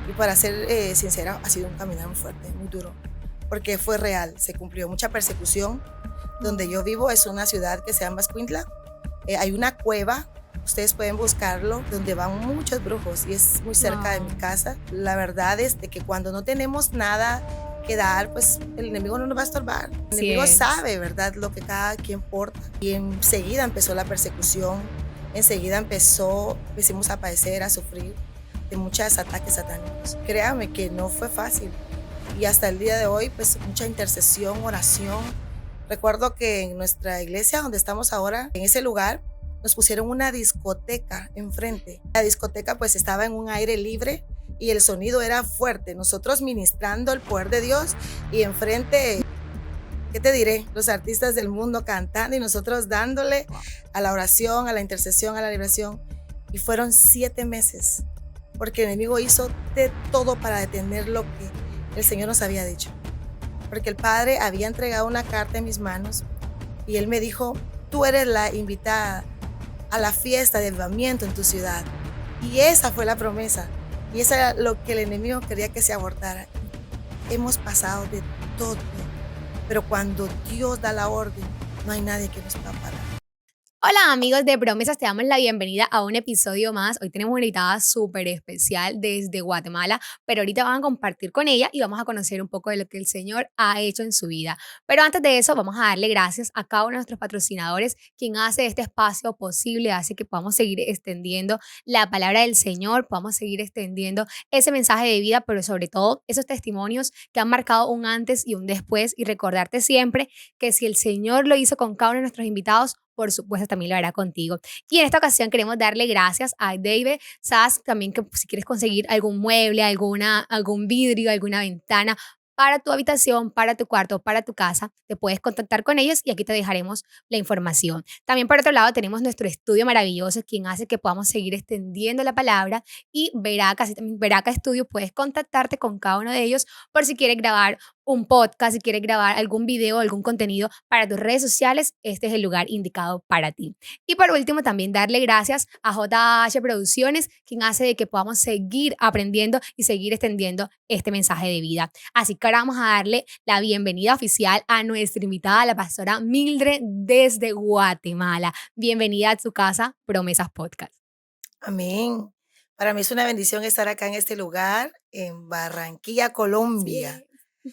Y para ser sincera, ha sido un caminar muy fuerte, muy duro, porque fue real, se cumplió mucha persecución. Donde yo vivo es una ciudad que se llama Escuintla. Hay una cueva, ustedes pueden buscarlo, donde van muchos brujos y es muy cerca de mi Wow. casa. La verdad es de que cuando no tenemos nada que dar, pues el enemigo no nos va a estorbar. El Así enemigo es. sabe, ¿verdad?, lo que cada quien porta. Y enseguida empezó la persecución, enseguida empecimos a padecer, a sufrir de muchos ataques satánicos. Créame que no fue fácil. Y hasta el día de hoy, pues mucha intercesión, oración. Recuerdo que en nuestra iglesia, donde estamos ahora, en ese lugar, nos pusieron una discoteca enfrente. La discoteca pues estaba en un aire libre y el sonido era fuerte. Nosotros ministrando el poder de Dios y enfrente, ¿qué te diré? Los artistas del mundo cantando y nosotros dándole a la oración, a la intercesión, a la liberación. Y fueron 7 meses, porque el enemigo hizo de todo para detener lo que el Señor nos había dicho. Porque el Padre había entregado una carta en mis manos y Él me dijo, tú eres la invitada a la fiesta de avivamiento en tu ciudad. Y esa fue la promesa. Y eso era lo que el enemigo quería que se abortara. Hemos pasado de todo, pero cuando Dios da la orden, no hay nadie que nos pueda parar. Hola amigos de Promesas, te damos la bienvenida a un episodio más. Hoy tenemos una invitada súper especial desde Guatemala, pero ahorita van a compartir con ella y vamos a conocer un poco de lo que el Señor ha hecho en su vida. Pero antes de eso, vamos a darle gracias a cada uno de nuestros patrocinadores, quien hace este espacio posible, hace que podamos seguir extendiendo la palabra del Señor, podamos seguir extendiendo ese mensaje de vida, pero sobre todo esos testimonios que han marcado un antes y un después y recordarte siempre que si el Señor lo hizo con cada uno de nuestros invitados, por supuesto también lo hará contigo. Y en esta ocasión queremos darle gracias a David Sass, también que si quieres conseguir algún mueble, algún vidrio, alguna ventana para tu habitación, para tu cuarto, para tu casa, te puedes contactar con ellos y aquí te dejaremos la información. También por otro lado tenemos nuestro estudio maravilloso, quien hace que podamos seguir extendiendo la palabra y Veraca, así también Veraca Studio, puedes contactarte con cada uno de ellos por si quieres grabar un podcast, si quieres grabar algún video, algún contenido para tus redes sociales, este es el lugar indicado para ti. Y por último, también darle gracias a JH Producciones, quien hace de que podamos seguir aprendiendo y seguir extendiendo este mensaje de vida. Así que ahora vamos a darle la bienvenida oficial a nuestra invitada, la pastora Mildred desde Guatemala. Bienvenida a tu casa, Promesas Podcast. Amén. Para mí es una bendición estar acá en este lugar, en Barranquilla, Sí. Colombia.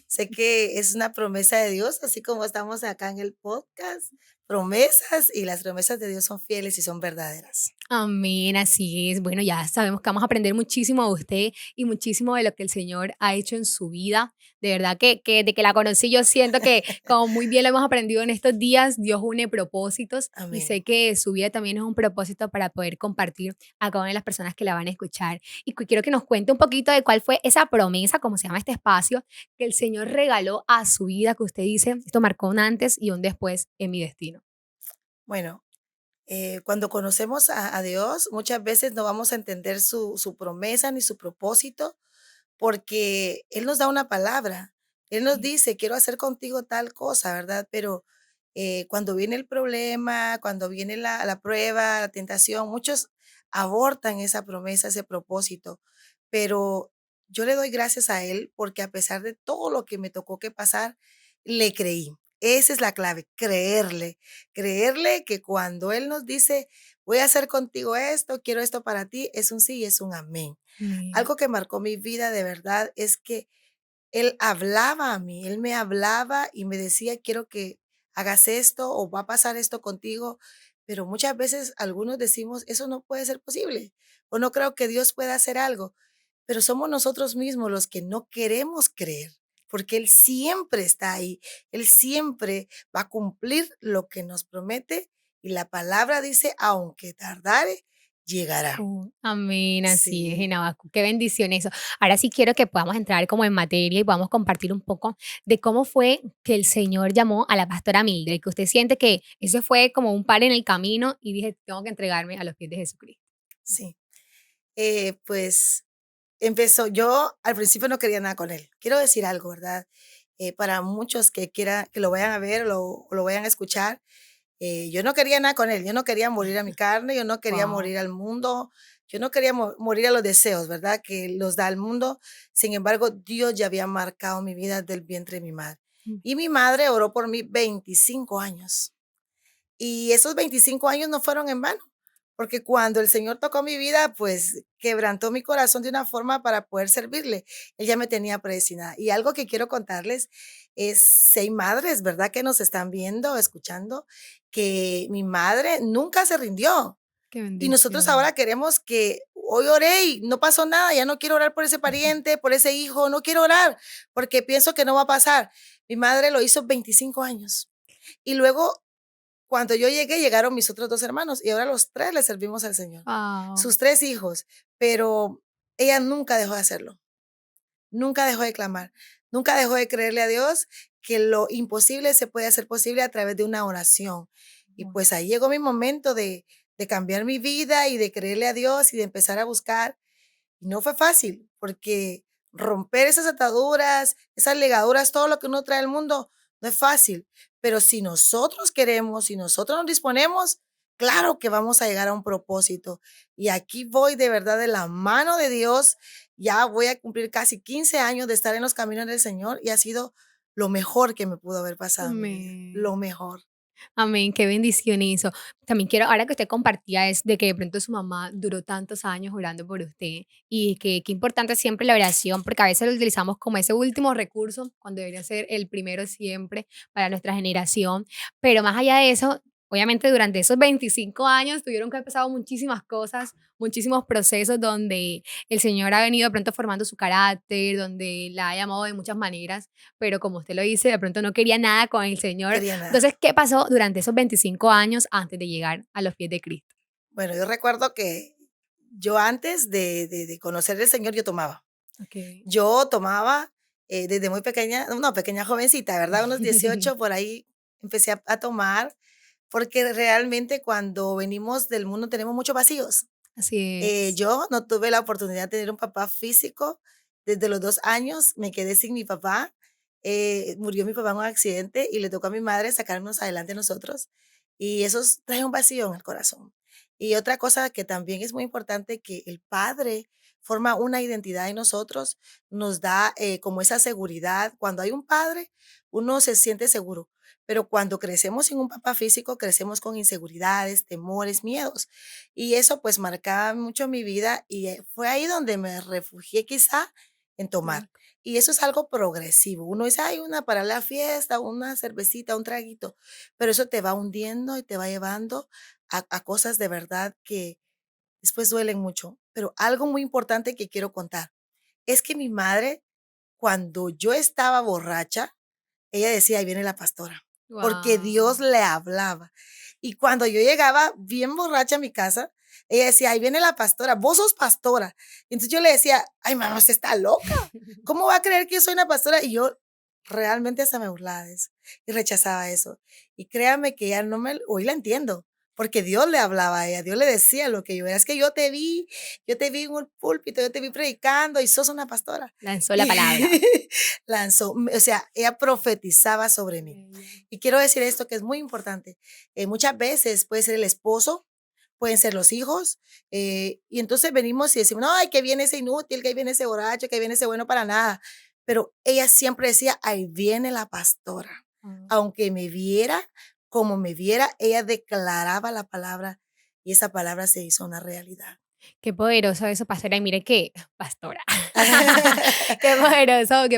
Sé que es una promesa de Dios, así como estamos acá en el podcast, promesas, y las promesas de Dios son fieles y son verdaderas. Amén, así es. Bueno, ya sabemos que vamos a aprender muchísimo de usted y muchísimo de lo que el Señor ha hecho en su vida. De verdad que de que la conocí, yo siento que como muy bien lo hemos aprendido en estos días, Dios une propósitos y Amén. sé que su vida también es un propósito para poder compartir a cada una de las personas que la van a escuchar. Y quiero que nos cuente un poquito de cuál fue esa promesa, como se llama este espacio, que el Señor regaló a su vida, que usted dice, esto marcó un antes y un después en mi destino. Bueno, cuando conocemos a Dios, muchas veces no vamos a entender su promesa ni su propósito, porque Él nos da una palabra. Él nos dice, quiero hacer contigo tal cosa, ¿verdad? Pero cuando viene el problema, cuando viene la prueba, la tentación, muchos abortan esa promesa, ese propósito. Pero yo le doy gracias a Él porque a pesar de todo lo que me tocó que pasar, le creí. Esa es la clave, creerle. Creerle que cuando Él nos dice, voy a hacer contigo esto, quiero esto para ti, es un sí y es un amén. Amén. Algo que marcó mi vida de verdad es que él hablaba a mí, él me hablaba y me decía, quiero que hagas esto o va a pasar esto contigo, pero muchas veces algunos decimos, eso no puede ser posible o no creo que Dios pueda hacer algo, pero somos nosotros mismos los que no queremos creer, porque Él siempre está ahí, Él siempre va a cumplir lo que nos promete y la palabra dice, aunque tardare, llegará. Amén, así es, Sí. en Habacuc. Qué bendición eso. Ahora sí quiero que podamos entrar como en materia y podamos compartir un poco de cómo fue que el Señor llamó a la pastora Mildred, que usted siente que ese fue como un par en el camino y dije, tengo que entregarme a los pies de Jesucristo. Sí. Pues empezó, yo al principio no quería nada con él. Quiero decir algo, ¿verdad? Para muchos que lo vayan a ver o lo vayan a escuchar, yo no quería nada con él, yo no quería morir a mi carne, yo no quería Wow. morir al mundo, Yo no quería morir a los deseos, ¿verdad? Que los da el mundo. Sin embargo, Dios ya había marcado mi vida del vientre de mi madre. Mm. Y mi madre oró por mí 25 años. Y esos 25 años no fueron en vano, porque cuando el Señor tocó mi vida, pues quebrantó mi corazón de una forma para poder servirle. Él ya me tenía predestinada. Y algo que quiero contarles es, si hay madres, ¿verdad? Que nos están viendo, escuchando, que mi madre nunca se rindió. Qué Y nosotros bendición. ahora queremos que hoy oré y no pasó nada, ya no quiero orar por ese pariente, por ese hijo, no quiero orar porque pienso que no va a pasar. Mi madre lo hizo 25 años. Y luego cuando yo llegué, llegaron mis otros 2 hermanos y ahora los 3 le servimos al Señor, Wow. sus 3 hijos, pero ella nunca dejó de hacerlo, nunca dejó de clamar, nunca dejó de creerle a Dios que lo imposible se puede hacer posible a través de una oración. Y pues ahí llegó mi momento de cambiar mi vida y de creerle a Dios y de empezar a buscar. Y no fue fácil, porque romper esas ataduras, esas ligaduras, todo lo que uno trae al mundo, no es fácil. Pero si nosotros queremos, si nosotros nos disponemos, claro que vamos a llegar a un propósito. Y aquí voy de verdad de la mano de Dios. Ya voy a cumplir casi 15 años de estar en los caminos del Señor y ha sido lo mejor que me pudo haber pasado en mi vida. Amén. Lo mejor. Amén, qué bendición eso. También quiero, ahora que usted compartía es de que de pronto su mamá duró tantos años orando por usted y que qué importante siempre la oración, porque a veces lo utilizamos como ese último recurso cuando debería ser el primero siempre para nuestra generación. Pero más allá de eso, obviamente durante esos 25 años tuvieron que haber pasado muchísimas cosas, muchísimos procesos donde el Señor ha venido de pronto formando su carácter, donde la ha llamado de muchas maneras, pero como usted lo dice, de pronto no quería nada con el No Señor. quería nada. Entonces, ¿qué pasó durante esos 25 años antes de llegar a los pies de Cristo? Bueno, yo recuerdo que yo antes de conocer al Señor, yo tomaba. Okey. Yo tomaba, desde muy pequeña, no, pequeña jovencita, ¿verdad? Unos 18 por ahí empecé a tomar, porque realmente cuando venimos del mundo tenemos muchos vacíos. Así es. Yo no tuve la oportunidad de tener un papá físico. Desde los 2 años me quedé sin mi papá. Murió mi papá en un accidente y le tocó a mi madre sacarnos adelante a nosotros. Y eso trae un vacío en el corazón. Y otra cosa que también es muy importante, que el padre forma una identidad en nosotros, nos da como esa seguridad. Cuando hay un padre, uno se siente seguro. Pero cuando crecemos sin un papá físico, crecemos con inseguridades, temores, miedos. Y eso, pues, marcaba mucho mi vida y, fue ahí donde me refugié quizá en tomar. Rico. Y eso es algo progresivo. Uno dice: "Ay, una para la fiesta, una cervecita, un traguito", pero eso te va hundiendo y te va llevando a cosas de verdad que después duelen mucho. Pero algo muy importante que quiero contar, es que mi madre, cuando yo estaba borracha, ella decía: "Ahí viene la pastora", porque Dios Guau. le hablaba. Y cuando yo llegaba bien borracha a mi casa, ella decía: "Ahí viene la pastora, vos sos pastora". Y entonces yo le decía: "Ay, mamá, usted está loca, ¿cómo va a creer que yo soy una pastora?". Y yo realmente hasta me burlaba de eso y rechazaba eso. Y créame que ya no me hoy la entiendo, porque Dios le hablaba a ella, Dios le decía lo que yo era: "Es que yo te vi en un púlpito, yo te vi predicando y sos una pastora". Lanzó la palabra. Y lanzó, o sea, ella profetizaba sobre mí. Bello. Y quiero decir esto que es muy importante. Muchas veces puede ser el esposo, pueden ser los hijos, y entonces venimos y decimos: "No, ay, que viene ese inútil, que viene ese borracho, que viene ese bueno para nada". Pero ella siempre decía: "Ahí viene la pastora". Ah. Aunque me viera como me viera, ella declaraba la palabra y esa palabra se hizo una realidad. Qué poderoso eso, pastora. Y mire que, pastora. Qué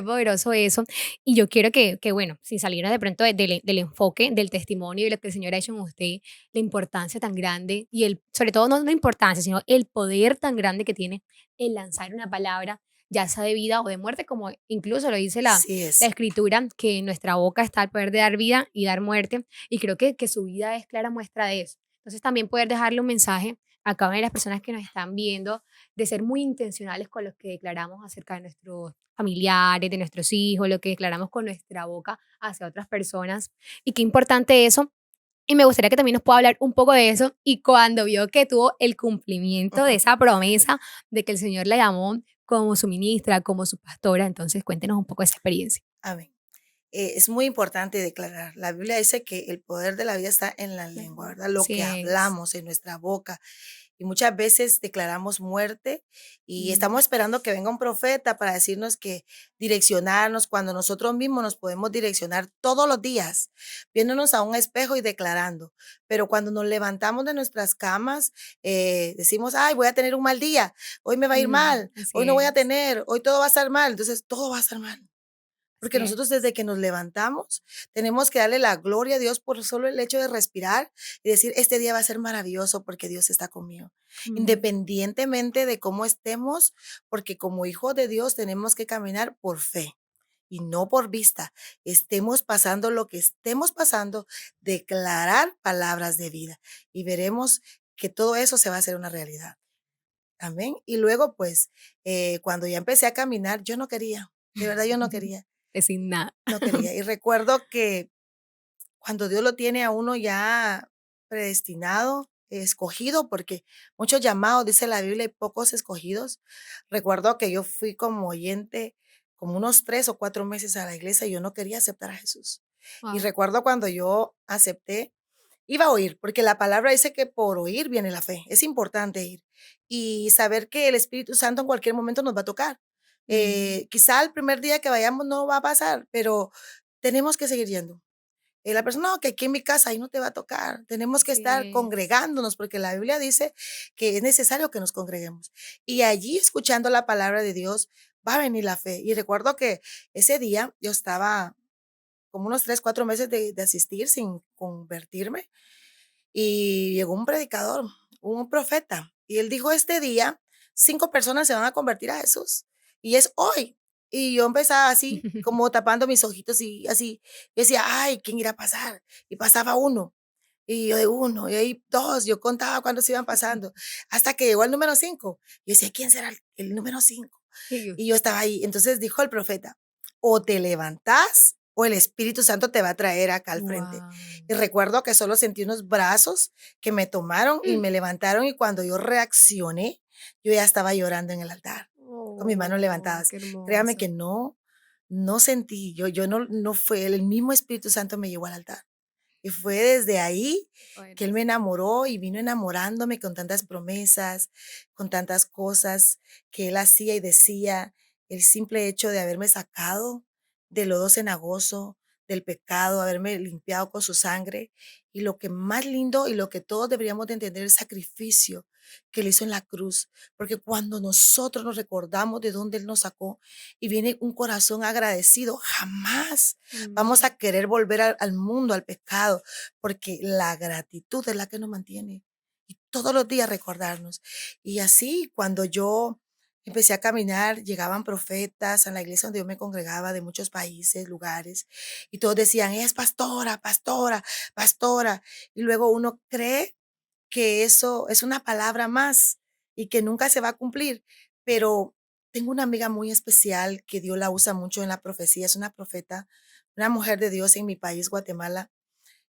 poderoso eso. Y yo quiero que bueno, sin salir de pronto del enfoque, del testimonio y de lo que el Señor ha hecho en usted, la importancia tan grande y sobre todo no la importancia, sino el poder tan grande que tiene el lanzar una palabra, ya sea de vida o de muerte, como incluso lo dice Así la es. escritura, que en nuestra boca está el poder de dar vida y dar muerte. Y creo que su vida es clara muestra de eso. Entonces también poder dejarle un mensaje a cada una de las personas que nos están viendo, de ser muy intencionales con lo que declaramos acerca de nuestros familiares, de nuestros hijos, lo que declaramos con nuestra boca hacia otras personas. Y qué importante eso. Y me gustaría que también nos pueda hablar un poco de eso y cuando vio que tuvo el cumplimiento de esa promesa de que el Señor la llamó como su ministra, como su pastora. Entonces cuéntenos un poco de esa experiencia. Amén. Es muy importante declarar. La Biblia dice que el poder de la vida está en la lengua, ¿verdad? Lo Así que es. hablamos en nuestra boca. y muchas veces declaramos muerte y Mm, estamos esperando que venga un profeta para decirnos que direccionarnos cuando nosotros mismos nos podemos direccionar todos los días, viéndonos a un espejo y declarando. Pero cuando nos levantamos de nuestras camas, decimos, ay, voy a tener un mal día, hoy me va a ir mal, así hoy no voy a es, tener, hoy todo va a estar mal, entonces todo va a estar mal. Porque así nosotros es. desde que nos levantamos tenemos que darle la gloria a Dios por solo el hecho de respirar y decir, este día va a ser maravilloso porque Dios está conmigo. Mm, Independientemente de cómo estemos, porque como hijos de Dios tenemos que caminar por fe y no por vista. Estemos pasando lo que estemos pasando, declarar palabras de vida y veremos que todo eso se va a hacer una realidad. Amén. Y luego, pues, cuando ya empecé a caminar, yo no quería, de verdad yo no quería. es sin nada. No quería. Y recuerdo que cuando Dios lo tiene a uno ya predestinado, escogido, porque muchos llamados, dice la Biblia, y pocos escogidos. Recuerdo que yo fui como oyente como unos 3 o 4 meses a la iglesia y yo no quería aceptar a Jesús. Y Wow. recuerdo cuando yo acepté, iba a oír, porque la palabra dice que por oír viene la fe. Es importante ir y saber que el Espíritu Santo en cualquier momento nos va a tocar. Quizá el primer día que vayamos no va a pasar, pero tenemos que seguir yendo. La persona, no, que aquí en mi casa ahí no te va a tocar. Tenemos que Así estar es. congregándonos porque la Biblia dice que es necesario que nos congreguemos. Y allí escuchando la palabra de Dios va a venir la fe. Y recuerdo que ese día yo estaba como unos 3, 4 meses de asistir sin convertirme y llegó un predicador, un profeta, y él dijo, este día 5 personas se van a convertir a Jesús y es hoy. Y yo empezaba así, como tapando mis ojitos y así, yo decía, ay, ¿quién irá a pasar? Y pasaba uno, y yo de uno, y ahí dos, yo contaba cuántos iban pasando, hasta que llegó el número 5. Yo decía, ¿quién será el número 5? Y Y yo estaba usted. ahí. Entonces dijo el profeta, o te levantás o el Espíritu Santo te va a traer acá al frente. Wow. Y recuerdo que solo sentí unos brazos que me tomaron y me levantaron y cuando yo reaccioné, yo ya estaba llorando en el altar con mis manos Oh, levantadas. qué Créame hermoso. que no sentí, yo no fue, el mismo Espíritu Santo me llevó al altar. Y fue desde ahí que él me Fuerte. enamoró y vino enamorándome con tantas promesas, con tantas cosas que él hacía y decía. El simple hecho de haberme sacado del lodo cenagoso, del pecado, haberme limpiado con su sangre. Y lo que más lindo y lo que todos deberíamos de entender, el sacrificio que él hizo en la cruz. Porque cuando nosotros nos recordamos de dónde él nos sacó y viene un corazón agradecido, jamás vamos Amén. a querer volver al mundo, al pecado, porque la gratitud es la que nos mantiene. Y todos los días recordarnos. Y así, cuando yo empecé a caminar, llegaban profetas a la iglesia donde yo me congregaba de muchos países, lugares, y todos decían, es pastora, pastora, pastora. Y luego uno cree que eso es una palabra más y que nunca se va a cumplir. Pero tengo una amiga muy especial que Dios la usa mucho en la profecía, es una profeta, una mujer de Dios en mi país, Guatemala.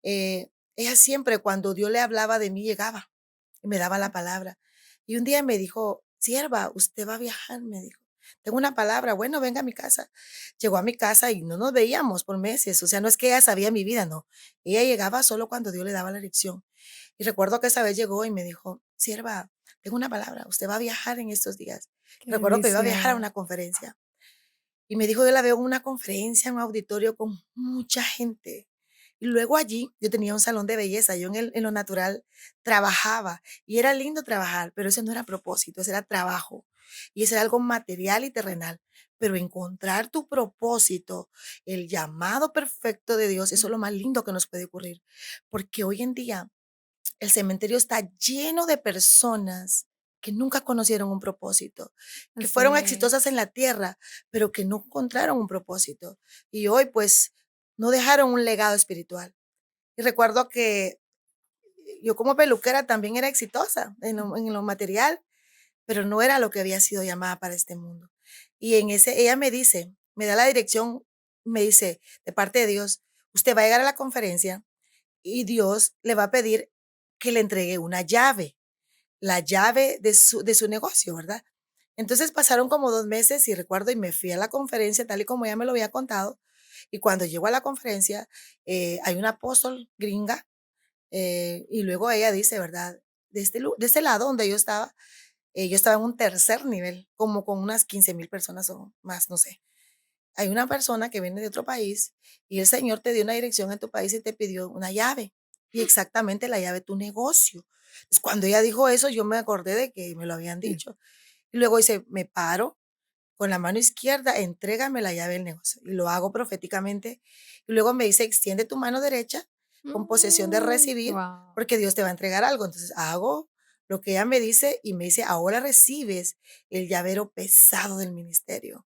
Ella siempre cuando Dios le hablaba de mí llegaba y me daba la palabra. Y un día me dijo, sierva, usted va a viajar, me dijo. Tengo una palabra, bueno, venga a mi casa. Llegó a mi casa y no nos veíamos por meses, o sea, no es que ella sabía mi vida, no. Ella llegaba solo cuando Dios le daba la lección. Y recuerdo que esa vez llegó y me dijo, sierva, tengo una palabra, usted va a viajar en estos días. Qué Recuerdo que iba a viajar a bendición. una conferencia y me dijo, yo la veo en una conferencia, en un auditorio con mucha gente. Y luego allí yo tenía un salón de belleza, yo en lo natural trabajaba y era lindo trabajar, pero ese no era propósito, ese era trabajo y ese era algo material y terrenal. Pero encontrar tu propósito, el llamado perfecto de Dios, eso es lo más lindo que nos puede ocurrir, porque hoy en día el cementerio está lleno de personas que nunca conocieron un propósito, que Así fueron exitosas en es. la tierra, pero que no encontraron un propósito. Y hoy, pues, no dejaron un legado espiritual. Y recuerdo que yo como peluquera también era exitosa en lo material, pero no era lo que había sido llamada para este mundo. Y en ese, ella me dice, me da la dirección, me dice, de parte de Dios, usted va a llegar a la conferencia y Dios le va a pedir que le entregue una llave, la llave de su negocio, ¿verdad? Entonces pasaron como 2 meses y recuerdo y me fui a la conferencia tal y como ella me lo había contado. Y cuando llego a la conferencia, hay una apóstol gringa y luego ella dice, ¿verdad? de este lado donde yo estaba en un tercer nivel, como con unas 15,000 personas o más, no sé. Hay una persona que viene de otro país y el Señor te dio una dirección en tu país y te pidió una llave, y exactamente la llave de tu negocio. Entonces, cuando ella dijo eso, yo me acordé de que me lo habían Sí. dicho. Y luego dice, me paro con la mano izquierda, entrégame la llave del negocio. Y lo hago proféticamente. Y luego me dice, extiende tu mano derecha con posesión de recibir, Guau. porque Dios te va a entregar algo. Entonces hago lo que ella me dice y me dice, ahora recibes el llavero pesado del ministerio.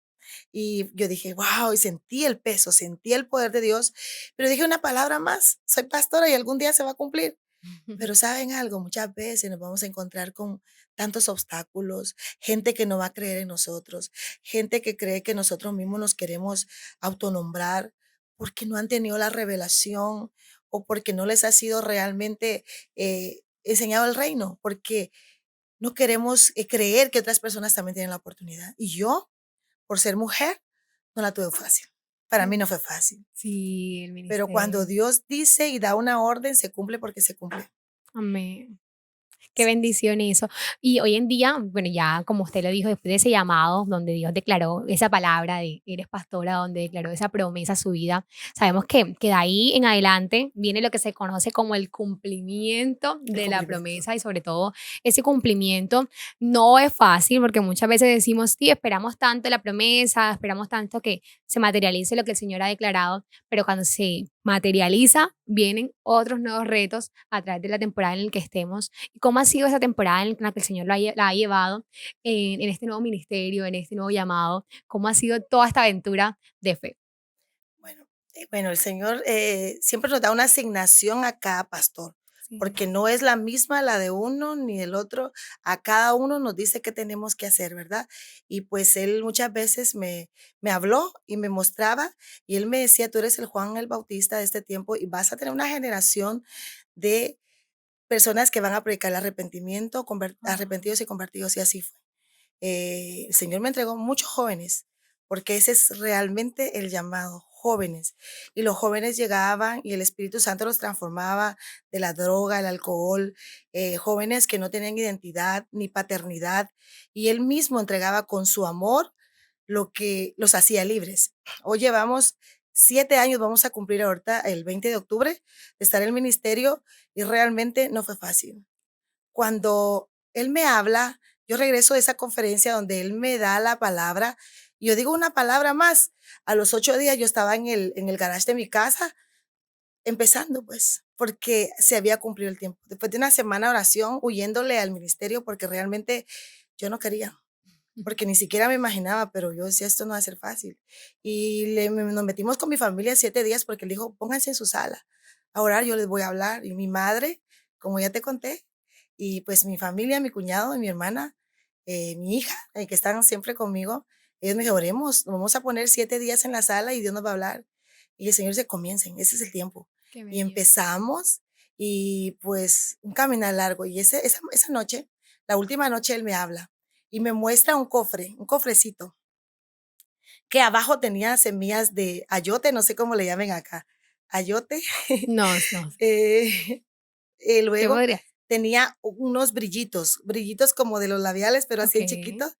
Y yo dije, wow, y sentí el peso, sentí el poder de Dios, pero dije una palabra más, soy pastora y algún día se va a cumplir. Pero saben algo, muchas veces nos vamos a encontrar con tantos obstáculos, gente que no va a creer en nosotros, gente que cree que nosotros mismos nos queremos autonombrar porque no han tenido la revelación o porque no les ha sido realmente enseñado el reino, porque no queremos creer que otras personas también tienen la oportunidad. Y yo, por ser mujer, no la tuve fácil. Para mí no fue fácil. Sí, el Pero cuando ministerio. Dios dice y da una orden, se cumple porque se cumple. Amén. Qué bendición eso. Y hoy en día, bueno, ya como usted lo dijo, después de ese llamado donde Dios declaró esa palabra de eres pastora, donde declaró esa promesa a su vida, sabemos que de ahí en adelante viene lo que se conoce como el cumplimiento El de la cumplimiento. promesa y sobre todo ese cumplimiento no es fácil porque muchas veces decimos, sí, esperamos tanto la promesa, esperamos tanto que se materialice lo que el Señor ha declarado, pero cuando se materializa, vienen otros nuevos retos a través de la temporada en la que estemos. ¿Y cómo ha sido esa temporada en la que el Señor la ha llevado en este nuevo ministerio, en este nuevo llamado? ¿Cómo ha sido toda esta aventura de fe? Bueno, bueno, el Señor siempre nos da una asignación a cada pastor, Sí. porque no es la misma la de uno ni del otro. A cada uno nos dice qué tenemos que hacer, ¿verdad? Y pues Él muchas veces me habló y me mostraba, y Él me decía, tú eres el Juan el Bautista de este tiempo y vas a tener una generación de personas que van a predicar el arrepentimiento, Ah, arrepentidos y convertidos, y así fue. El Señor me entregó muchos jóvenes, porque ese es realmente el llamado, jóvenes. Y los jóvenes llegaban y el Espíritu Santo los transformaba de la droga, el alcohol, jóvenes que no tenían identidad ni paternidad, y Él mismo entregaba con su amor lo que los hacía libres. Hoy llevamos 7 años, vamos a cumplir ahorita el 20 de octubre de estar en el ministerio y realmente no fue fácil. Cuando él me habla, yo regreso de esa conferencia donde él me da la palabra, y yo digo una palabra más. A los 8 días yo estaba en el garage de mi casa, empezando pues, porque se había cumplido el tiempo. Después de una semana de oración, huyéndole al ministerio, porque realmente yo no quería, porque ni siquiera me imaginaba, pero yo decía, esto no va a ser fácil. Y nos metimos con mi familia 7 días porque él dijo, pónganse en su sala a orar, yo les voy a hablar. Y mi madre, como ya te conté, y pues mi familia, mi cuñado y mi hermana, mi hija, que están siempre conmigo, ellos me dijeron, oremos, nos vamos a poner 7 días en la sala y Dios nos va a hablar. Y el Señor dice, comiencen, ese es el tiempo. qué Y bello. empezamos y pues un caminar largo. Y esa noche, la última noche, él me habla y me muestra un cofre, un cofrecito, que abajo tenía semillas de ayote, no sé cómo le llamen acá, ayote. No, no sé. eh, ¿Qué luego podría? tenía unos brillitos, brillitos como de los labiales, pero así Ok. en chiquito,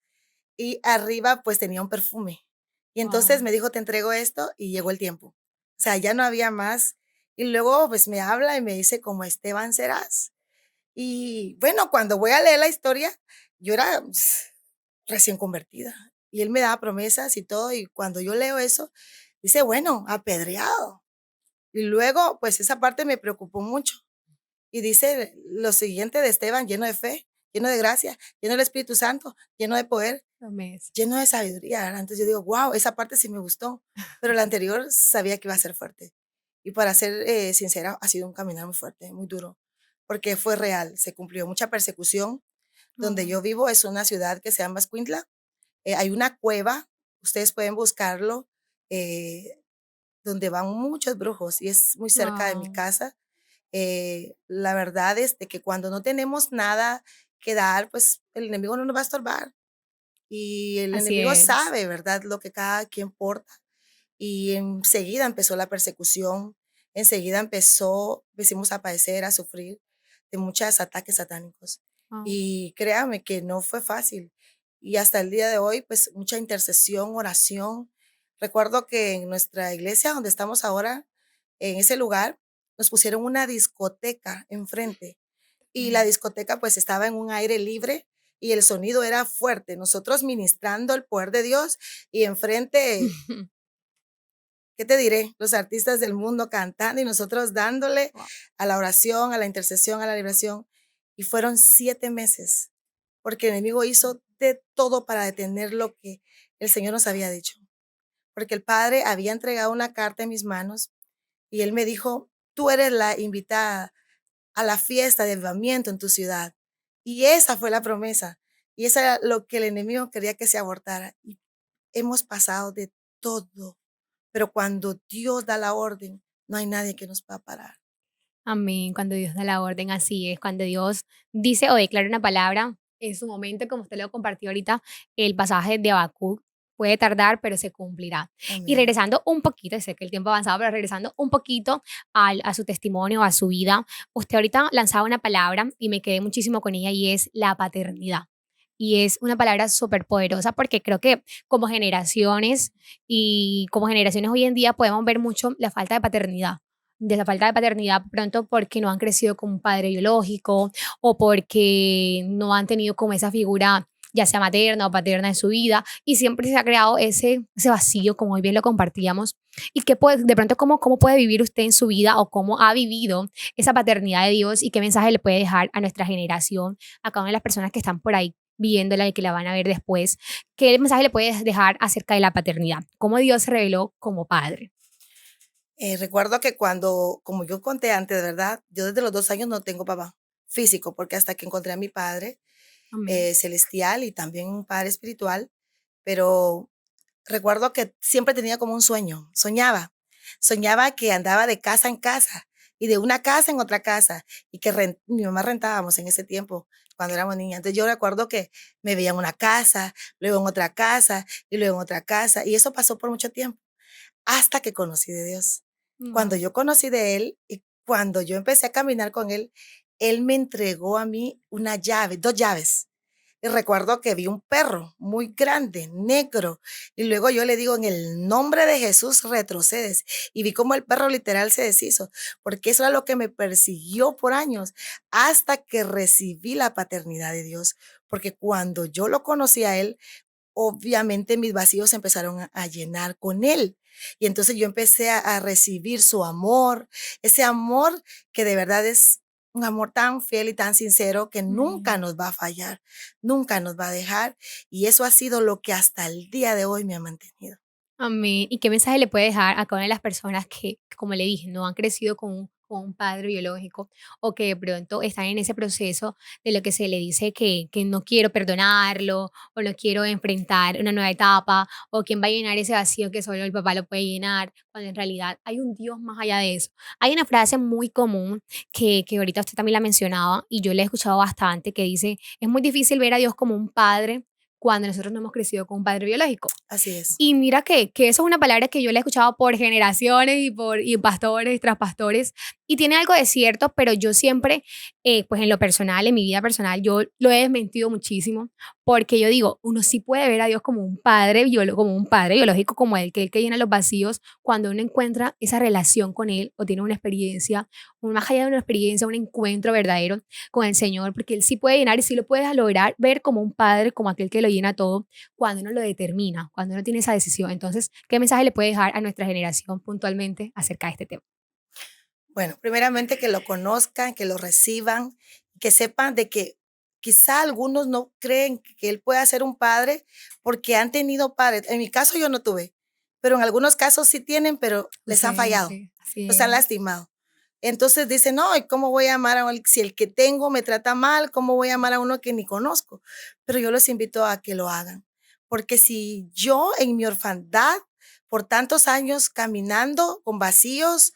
y arriba pues tenía un perfume. Y entonces Wow. me dijo, te entrego esto y llegó el tiempo. O sea, ya no había más. Y luego pues me habla y me dice, como Esteban serás. Y bueno, cuando voy a leer la historia, yo era recién convertida y él me daba promesas y todo. Y cuando yo leo eso, dice, bueno, apedreado. Y luego, pues esa parte me preocupó mucho. Y dice lo siguiente de Esteban, lleno de fe, lleno de gracia, lleno del Espíritu Santo, lleno de poder, Promesa. lleno de sabiduría, ¿verdad? Entonces yo digo, wow, esa parte sí me gustó, pero la anterior sabía que iba a ser fuerte. Y para ser sincera, ha sido un caminar muy fuerte, muy duro, porque fue real, se cumplió mucha persecución. Donde Oh, yo vivo es una ciudad que se llama Escuintla. Hay una cueva, ustedes pueden buscarlo, eh, donde van muchos brujos y es muy cerca de mi wow. casa. La verdad es de que cuando no tenemos nada que dar, pues el enemigo no nos va a estorbar. Y el Así enemigo es. sabe, ¿verdad?, lo que cada quien porta. Y enseguida empezó la persecución, enseguida empezamos a padecer, a sufrir. de muchos ataques satánicos. Wao. Y créame que no fue fácil. Y hasta el día de hoy, pues mucha intercesión, oración. Recuerdo que en nuestra iglesia donde estamos ahora, en ese lugar, nos pusieron una discoteca enfrente y la discoteca pues estaba en un aire libre y el sonido era fuerte. Nosotros ministrando el poder de Dios y enfrente, ¿qué te diré? Los artistas del mundo cantando y nosotros dándole Wao. a la oración, a la intercesión, a la liberación. Y fueron 7 meses, porque el enemigo hizo de todo para detener lo que el Señor nos había dicho. Porque el Padre había entregado una carta en mis manos y él me dijo, tú eres la invitada a la fiesta de avivamiento en tu ciudad. Y esa fue la promesa. Y eso era lo que el enemigo quería que se abortara. Y hemos pasado de todo. Pero cuando Dios da la orden, no hay nadie que nos pueda parar. Amén. Cuando Dios da la orden, así es. Cuando Dios dice o declara una palabra, en su momento, como usted lo compartió ahorita, el pasaje de Habacuc puede tardar, pero se cumplirá. Y Amén. regresando un poquito, sé que el tiempo ha avanzado, pero regresando un poquito a su testimonio, a su vida, usted ahorita lanzaba una palabra y me quedé muchísimo con ella y es la paternidad. Y es una palabra súper poderosa porque creo que como generaciones y como generaciones hoy en día podemos ver mucho la falta de la falta de paternidad pronto porque no han crecido con un padre biológico o porque no han tenido como esa figura ya sea materna o paterna en su vida y siempre se ha creado ese vacío, como hoy bien lo compartíamos, y que puede, de pronto cómo puede vivir usted en su vida o cómo ha vivido esa paternidad de Dios y qué mensaje le puede dejar a nuestra generación, a cada una de las personas que están por ahí viéndola y que la van a ver después, qué mensaje le puede dejar acerca de la paternidad, cómo Dios se reveló como padre. Recuerdo que cuando, como yo conté antes, de verdad, yo desde los 2 años no tengo papá físico, porque hasta que encontré a mi padre Amén. celestial y también un padre espiritual, pero recuerdo que siempre tenía como un sueño, soñaba que andaba de casa en casa y de una casa en otra casa y que mi mamá rentábamos en ese tiempo cuando éramos niñas. Entonces yo recuerdo que me veía en una casa, luego en otra casa y luego en otra casa y eso pasó por mucho tiempo hasta que conocí de Dios. Cuando Wow. yo conocí de Él y cuando yo empecé a caminar con Él, Él me entregó a mí una llave, 2 llaves. Y recuerdo que vi un perro muy grande, negro, y luego yo le digo, en el nombre de Jesús retrocedes. Y vi cómo el perro literal se deshizo, porque eso era lo que me persiguió por años, hasta que recibí la paternidad de Dios. Porque cuando yo lo conocí a Él, obviamente mis vacíos se empezaron a llenar con Él. Y entonces yo empecé a recibir su amor, ese amor que de verdad es un amor tan fiel y tan sincero que nunca Amén. nos va a fallar, nunca nos va a dejar. Y eso ha sido lo que hasta el día de hoy me ha mantenido. Amén. ¿Y qué mensaje le puede dejar a cada una de las personas que, como le dije, no han crecido con un padre biológico o que de pronto están en ese proceso de lo que se le dice que no quiero perdonarlo o no quiero enfrentar una nueva etapa o quién va a llenar ese vacío que solo el papá lo puede llenar, cuando en realidad hay un Dios más allá de eso? Hay una frase muy común que ahorita usted también la mencionaba y yo la he escuchado bastante que dice, es muy difícil ver a Dios como un padre cuando nosotros no hemos crecido con un padre biológico. Así es. Y mira que eso es una palabra que yo la he escuchado por generaciones y pastores tras pastores, y tiene algo de cierto, pero yo siempre, pues en lo personal, en mi vida personal, yo lo he desmentido muchísimo, porque yo digo, uno sí puede ver a Dios como un padre biológico, como el que llena los vacíos, cuando uno encuentra esa relación con Él o tiene una experiencia, más allá de una experiencia, un encuentro verdadero con el Señor, porque Él sí puede llenar y sí lo puedes lograr ver como un padre, como aquel que lo llena todo cuando uno lo determina, cuando uno tiene esa decisión. Entonces, ¿qué mensaje le puede dejar a nuestra generación puntualmente acerca de este tema? Bueno, primeramente que lo conozcan, que lo reciban, que sepan de que quizá algunos no creen que él pueda ser un padre porque han tenido padres. En mi caso yo no tuve, pero en algunos casos sí tienen, pero les han fallado, Ausente, así los han es. lastimado. Entonces dicen, no, ¿y cómo voy a amar si el que tengo me trata mal? ¿Cómo voy a amar a uno que ni conozco? Pero yo los invito a que lo hagan, porque si yo en mi orfandad, por tantos años caminando con vacíos,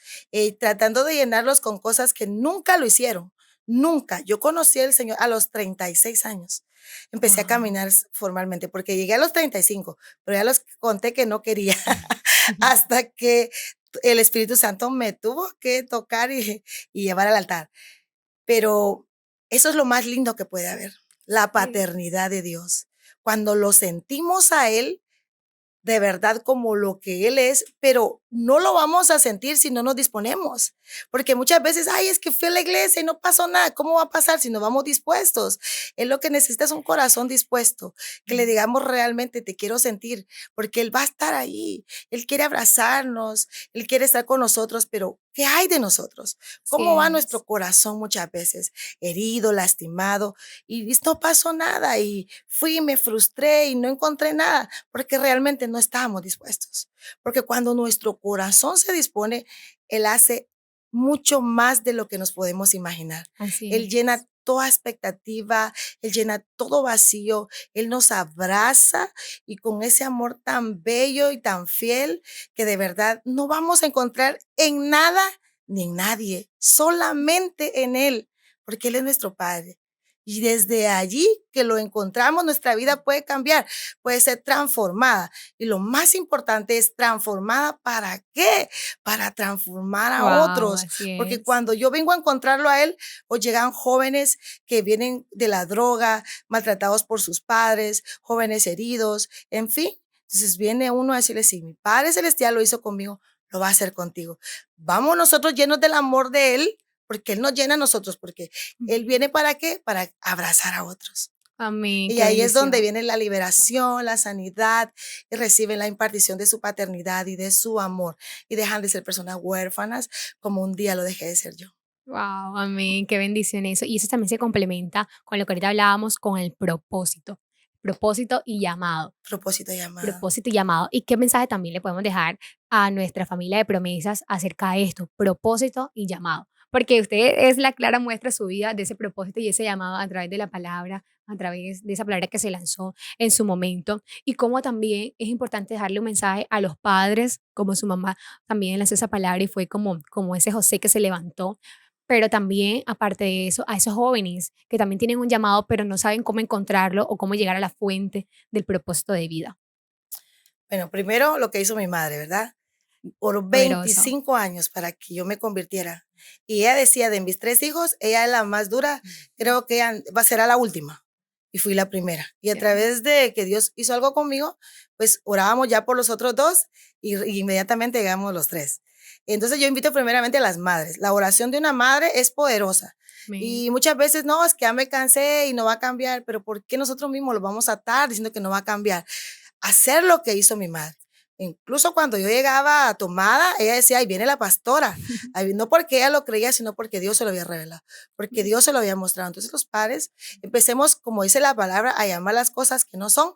tratando de llenarlos con cosas que nunca lo hicieron. Nunca. Yo conocí al Señor a los 36 años. Empecé a Wow. caminar formalmente, porque llegué a los 35, pero ya los conté que no quería, hasta que el Espíritu Santo me tuvo que tocar y llevar al altar. Pero eso es lo más lindo que puede haber, la Sí. paternidad de Dios. Cuando lo sentimos a Él, de verdad como lo que Él es, pero no lo vamos a sentir si no nos disponemos, porque muchas veces, ay, es que fui a la iglesia y no pasó nada, ¿cómo va a pasar si no vamos dispuestos? Él lo que necesita es un corazón dispuesto, que le digamos realmente, te quiero sentir, porque Él va a estar ahí, Él quiere abrazarnos, Él quiere estar con nosotros, pero ¿qué hay de nosotros? Así ¿Cómo va nuestro es. corazón muchas veces? Herido, lastimado, y no pasó nada, y fui y me frustré y no encontré nada porque realmente no estábamos dispuestos. Porque cuando nuestro corazón se dispone, Él hace mucho más de lo que nos podemos imaginar. Él Así es. llena toda expectativa, Él llena todo vacío, Él nos abraza y con ese amor tan bello y tan fiel que de verdad no vamos a encontrar en nada ni en nadie, solamente en Él, porque Él es nuestro Padre. Y desde allí que lo encontramos, nuestra vida puede cambiar, puede ser transformada. Y lo más importante es transformada ¿para qué? Para transformar a Wow, otros. así Porque es. cuando yo vengo a encontrarlo a él, o llegan jóvenes que vienen de la droga, maltratados por sus padres, jóvenes heridos, en fin. Entonces viene uno a decirle, si mi Padre Celestial lo hizo conmigo, lo va a hacer contigo. Vamos nosotros llenos del amor de él, porque él nos llena a nosotros, porque él viene ¿para qué? Para abrazar a otros. Amén, Y qué ahí es donde bendición. viene la liberación, la sanidad, y reciben la impartición de su paternidad y de su amor, y dejan de ser personas huérfanas como un día lo dejé de ser yo. Wow, amén, qué bendición eso. Y eso también se complementa con lo que ahorita hablábamos con el propósito. Propósito y llamado. Propósito llamado. Propósito y llamado. ¿Y qué mensaje también le podemos dejar a nuestra familia de promesas acerca de esto? Propósito y llamado. Porque usted es la clara muestra de su vida de ese propósito y ese llamado a través de la palabra, a través de esa palabra que se lanzó en su momento. Y cómo también es importante dejarle un mensaje a los padres, como su mamá también lanzó esa palabra y fue como ese José que se levantó, pero también, aparte de eso, a esos jóvenes que también tienen un llamado, pero no saben cómo encontrarlo o cómo llegar a la fuente del propósito de vida. Bueno, primero lo que hizo mi madre, ¿verdad? Por Poderoso. 25 años para que yo me convirtiera. Y ella decía, de mis 3 hijos, ella es la más dura, creo que ella va a ser la última. Y fui la primera. Y a Ya. través de que Dios hizo algo conmigo, pues orábamos ya por los otros 2 y inmediatamente llegamos los 3. Entonces yo invito primeramente a las madres. La oración de una madre es poderosa. Amén. Y muchas veces, no, es que ya me cansé y no va a cambiar, pero ¿por qué nosotros mismos lo vamos a atar diciendo que no va a cambiar? Hacer lo que hizo mi madre. Incluso cuando yo llegaba tomada, ella decía, ahí viene la pastora. Ahí, no porque ella lo creía, sino porque Dios se lo había revelado, porque Dios se lo había mostrado. Entonces los padres empecemos, como dice la palabra, a llamar las cosas que no son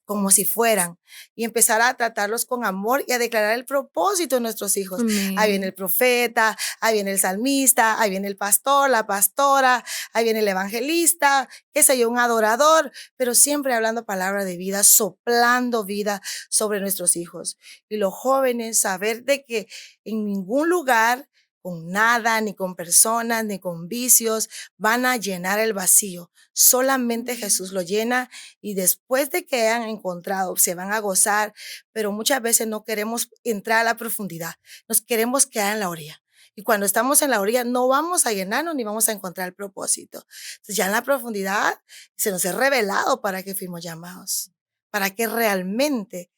como si fueran y empezar a tratarlos con amor y a declarar el propósito de nuestros hijos. Ahí viene Amén. el profeta, ahí viene el salmista, ahí viene el pastor, la pastora, ahí viene el evangelista, qué sé yo, un adorador, pero siempre hablando palabra de vida, soplando vida sobre nuestros hijos. Y los jóvenes, saber de que en ningún lugar, con nada, ni con personas, ni con vicios, van a llenar el vacío. Solamente Jesús lo llena y después de que hayan encontrado, se van a gozar, pero muchas veces no queremos entrar a la profundidad, nos queremos quedar en la orilla. Y cuando estamos en la orilla no vamos a llenarnos ni vamos a encontrar el propósito. Entonces ya en la profundidad se nos ha revelado para qué fuimos llamados, para qué realmente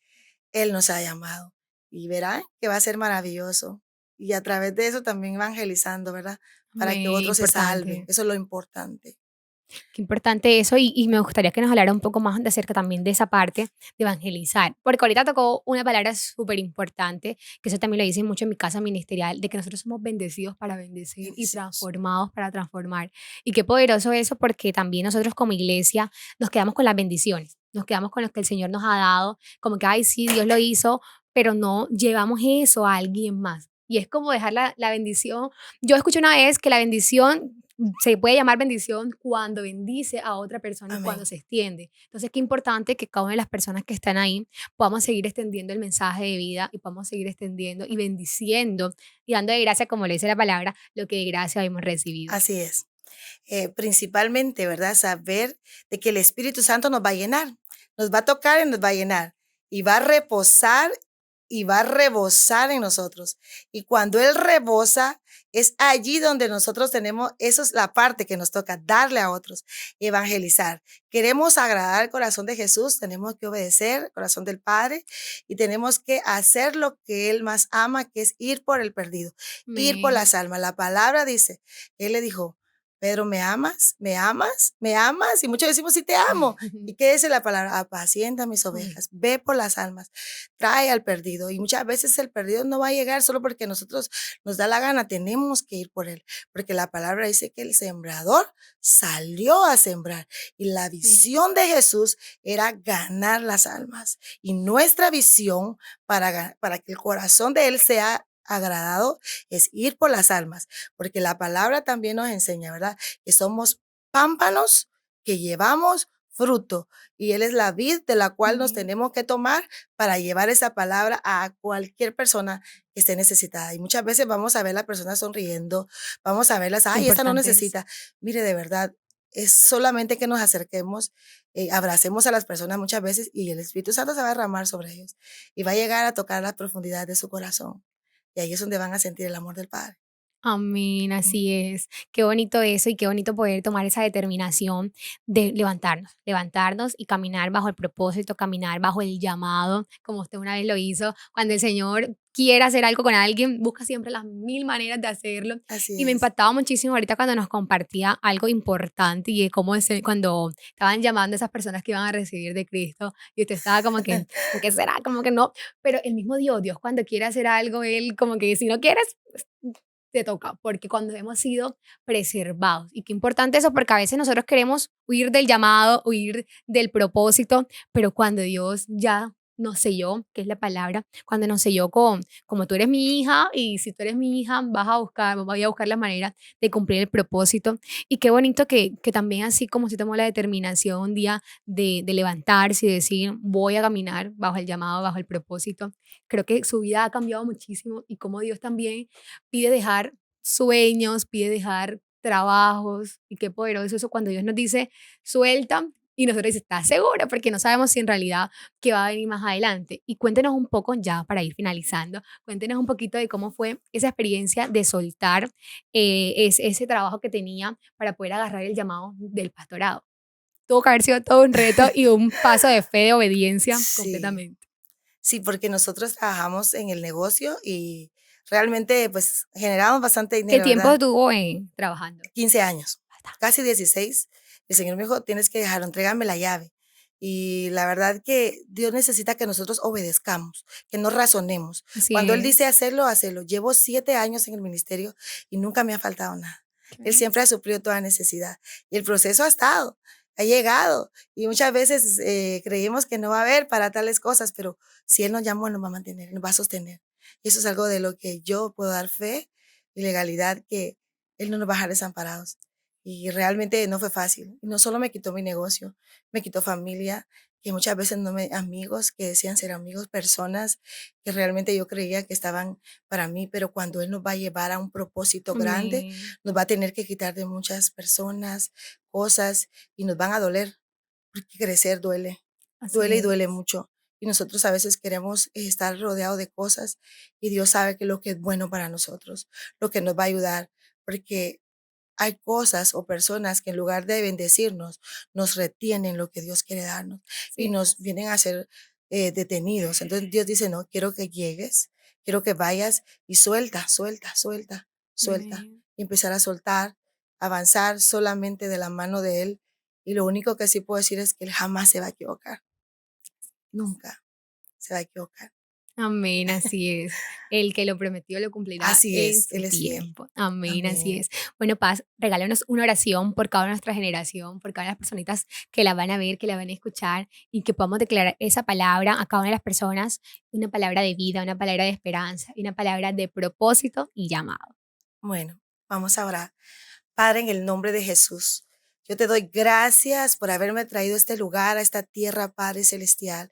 Él nos ha llamado. Y verán que va a ser maravilloso. Y a través de eso también evangelizando, ¿verdad? Para que Amén. otros se salven. Importante. Eso es lo importante. Qué importante eso y me gustaría que nos hablara un poco más de acerca también de esa parte de evangelizar, porque ahorita tocó una palabra súper importante, que eso también lo dicen mucho en mi casa ministerial, de que nosotros somos bendecidos para bendecir y Bendecidos. transformados para transformar. Y qué poderoso eso, porque también nosotros como iglesia nos quedamos con las bendiciones, nos quedamos con lo que el Señor nos ha dado, como que, ay, sí, Dios lo hizo, pero no llevamos eso a alguien más. Y es como dejar la bendición. Yo escuché una vez que la bendición se puede llamar bendición cuando bendice a otra persona y cuando Amén. se extiende. Entonces, qué importante que cada una de las personas que están ahí podamos seguir extendiendo el mensaje de vida y podamos seguir extendiendo y bendiciendo y dando de gracia, como le dice la palabra, lo que de gracia hemos recibido. Así es. Principalmente, ¿verdad? Saber de que el Espíritu Santo nos va a llenar, nos va a tocar y nos va a llenar y va a reposar y va a rebosar en nosotros. Y cuando Él rebosa, Es allí donde nosotros tenemos, eso es la parte que nos toca, darle a otros, evangelizar. Queremos agradar al corazón de Jesús, tenemos que obedecer al corazón del Padre y tenemos que hacer lo que Él más ama, que es ir por el perdido, ir por Amén. las almas. La palabra dice, Él le dijo, Pedro, ¿me amas? ¿Me amas? ¿Me amas? Y muchos decimos, sí te amo. ¿Y qué dice la palabra? Apacienta mis ovejas, ve por las almas, trae al perdido. Y muchas veces el perdido no va a llegar solo porque nosotros nos da la gana, tenemos que ir por él, porque la palabra dice que el sembrador salió a sembrar y la visión de Jesús era ganar las almas. Y nuestra visión para que el corazón de él sea agradado es ir por las almas, porque la palabra también nos enseña, ¿verdad? Que somos pámpanos que llevamos fruto y Él es la vid de la cual nos Amén. tenemos que tomar para llevar esa palabra a cualquier persona que esté necesitada. Y muchas veces vamos a ver a la persona sonriendo, vamos a verlas, Qué ay, esta no importante es. necesita. Mire, de verdad, es solamente que nos acerquemos, abracemos a las personas muchas veces y el Espíritu Santo se va a derramar sobre ellos y va a llegar a tocar la profundidad de su corazón. Y ahí es donde van a sentir el amor del Padre. Amén, Mm, así es. Qué bonito eso y qué bonito poder tomar esa determinación de levantarnos y caminar bajo el propósito, caminar bajo el llamado, como usted una vez lo hizo. Cuando el Señor quiere hacer algo con alguien, busca siempre las mil maneras de hacerlo. así Y me es. impactaba muchísimo ahorita cuando nos compartía algo importante y de cómo cuando estaban llamando a esas personas que iban a recibir de Cristo y usted estaba como que será, como que no, pero el mismo Dios cuando quiere hacer algo, Él como que si no quieres, te toca, porque cuando hemos sido preservados. Y qué importante eso, porque a veces nosotros queremos huir del llamado, huir del propósito, pero cuando Dios ya nos selló, que es la palabra, cuando nos selló con, como tú eres mi hija, y si tú eres mi hija, voy a buscar la manera de cumplir el propósito. Y qué bonito que también así como se tomó la determinación un día de levantarse y decir, voy a caminar bajo el llamado, bajo el propósito, creo que su vida ha cambiado muchísimo y como Dios también pide dejar sueños, pide dejar trabajos y qué poderoso es eso cuando Dios nos dice suelta y nosotros dice, ¿estás segura? Porque no sabemos si en realidad qué va a venir más adelante. Y cuéntenos un poco, ya para ir finalizando, cuéntenos un poquito de cómo fue esa experiencia de soltar ese trabajo que tenía para poder agarrar el llamado del pastorado. Tuvo que haber sido todo un reto y un paso de fe, de obediencia Sí. completamente. Sí, porque nosotros trabajamos en el negocio y realmente, pues, generamos bastante ¿Qué dinero, tiempo ¿verdad? tuvo trabajando? 15 años, Bastante. casi 16. El Señor me dijo, tienes que dejarlo, entrégame la llave. Y la verdad que Dios necesita que nosotros obedezcamos, que no razonemos. Así Cuando Él dice es. hacerlo, hacerlo. Llevo 7 años en el ministerio y nunca me ha faltado nada. Qué Él bendición. siempre ha suplido toda necesidad. Y el proceso ha estado, ha llegado. Y muchas veces creímos que no va a haber para tales cosas, pero si Él nos llamó, Él nos va a mantener, nos va a sostener. Y eso es algo de lo que yo puedo dar fe y legalidad, que Él no nos va a dejar desamparados. Y realmente no fue fácil. Y no solo me quitó mi negocio, me quitó familia, que muchas veces no me, amigos que decían ser amigos, personas que realmente yo creía que estaban para mí, pero cuando Él nos va a llevar a un propósito grande, Amén. nos va a tener que quitar de muchas personas, cosas, y nos van a doler, porque crecer duele, Así duele y duele es. mucho. Y nosotros a veces queremos estar rodeados de cosas y Dios sabe que lo que es bueno para nosotros, lo que nos va a ayudar, porque hay cosas o personas que en lugar de bendecirnos, nos retienen lo que Dios quiere darnos y Así nos es. vienen a ser detenidos. Entonces Dios dice, no, quiero que llegues, quiero que vayas y suelta, suelta, suelta, suelta. Amén. Y empezar a soltar, avanzar solamente de la mano de Él. Y lo único que sí puedo decir es que Él jamás se va a equivocar, nunca se va a equivocar. Amén, así es. El que lo prometió lo cumplirá Así en es, su Él es fiel. tiempo. Amén, así Amén. es. Bueno, Paz, regálanos una oración por cada nuestra generación, por cada una de las personitas que la van a ver, que la van a escuchar y que podamos declarar esa palabra a cada una de las personas, una palabra de vida, una palabra de esperanza y una palabra de propósito y llamado. Bueno, vamos a orar. Padre, en el nombre de Jesús, yo te doy gracias por haberme traído a este lugar, a esta tierra, Padre Celestial.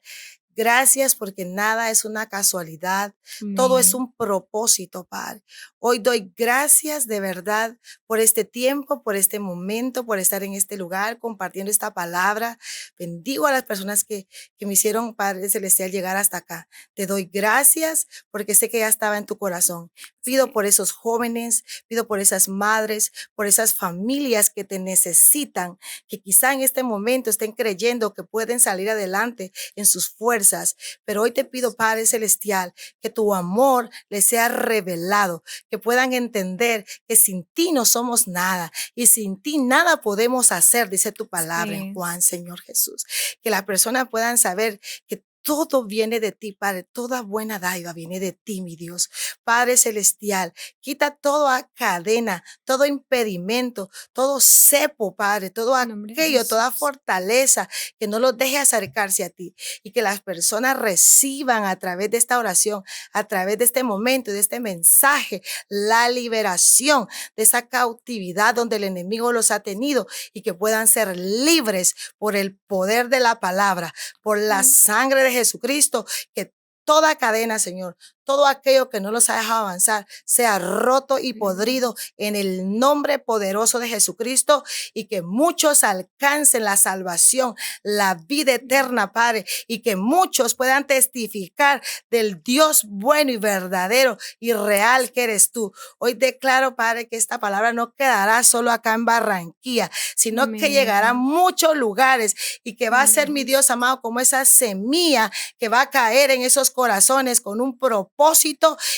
Gracias porque nada es una casualidad, todo es Amén. un propósito, Padre. Hoy doy gracias de verdad por este tiempo, por este momento, por estar en este lugar compartiendo esta palabra. Bendigo a las personas que me hicieron, Padre Celestial, llegar hasta acá. Te doy gracias porque sé que ya estaba en tu corazón. Pido por esos jóvenes, pido por esas madres, por esas familias que te necesitan, que quizá en este momento estén creyendo que pueden salir adelante en sus fuerzas. Pero hoy te pido, Padre Celestial, que tu amor les sea revelado, que puedan entender que sin ti no somos nada y sin ti nada podemos hacer, dice tu palabra en Sí. Juan, Señor Jesús. Que las personas puedan saber que todo viene de ti, Padre. Toda buena dádiva viene de ti, mi Dios. Padre Celestial, quita toda cadena, todo impedimento, todo cepo, Padre, todo En nombre de aquello, toda Jesús. fortaleza que no los deje acercarse a ti y que las personas reciban a través de esta oración, a través de este momento, de este mensaje, la liberación de esa cautividad donde el enemigo los ha tenido y que puedan ser libres por el poder de la palabra, por la Sí. sangre de Jesucristo, que toda cadena, Señor, todo aquello que no los ha dejado avanzar, sea roto y podrido en el nombre poderoso de Jesucristo y que muchos alcancen la salvación, la vida eterna, Padre, y que muchos puedan testificar del Dios bueno y verdadero y real que eres tú. Hoy declaro, Padre, que esta palabra no quedará solo acá en Barranquilla, sino que llegará a Amén. muchos lugares y que va a Nombre de ser, mi Dios Jesús. amado, como esa semilla que va a caer en esos corazones con un propósito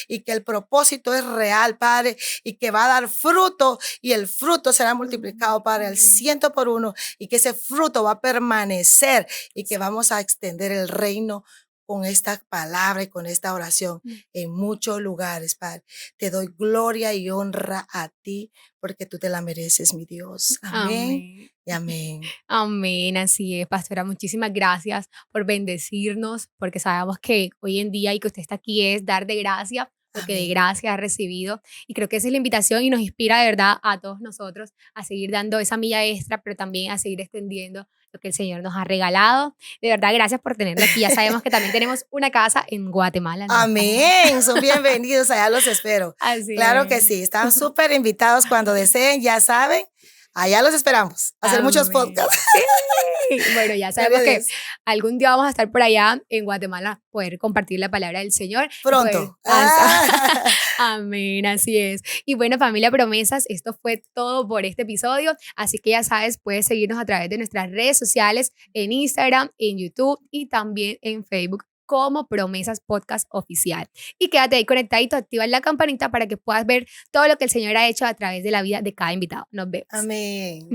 y que el propósito es real, Padre, y que va a dar fruto y el fruto será multiplicado, Padre, al Amén. 100 por 1 y que ese fruto va a permanecer y que vamos a extender el reino con esta palabra y con esta oración en muchos lugares, Padre. Te doy gloria y honra a ti porque tú te la mereces, mi Dios. Amén Amén. y amén. Amén, así es, pastora. Muchísimas gracias por bendecirnos, porque sabemos que hoy en día y que usted está aquí es dar de gracia, porque de Amén. gracia ha recibido. Y creo que esa es la invitación y nos inspira de verdad a todos nosotros a seguir dando esa milla extra, pero también a seguir extendiendo lo que el Señor nos ha regalado. De verdad, gracias por tenerlo aquí. Ya sabemos que también tenemos una casa en Guatemala, no está lejos. Amén. Son bienvenidos, allá los espero. Así Claro que es. sí, están súper invitados cuando deseen, ya saben. Allá los esperamos. Hacer muchos Amén. podcasts. Sí. Bueno, ya Gloria sabemos a que Dios. algún día vamos a estar por allá en Guatemala, poder compartir la palabra del Señor. Y pues, Pronto. Ah. amén, así es. Y bueno, familia Promesas, esto fue todo por este episodio. Así que ya sabes, puedes seguirnos a través de nuestras redes sociales, en Instagram, en YouTube y también en Facebook como Promesas Podcast Oficial. Y quédate ahí conectadito, activa la campanita para que puedas ver todo lo que el Señor ha hecho a través de la vida de cada invitado. Nos vemos. Amén.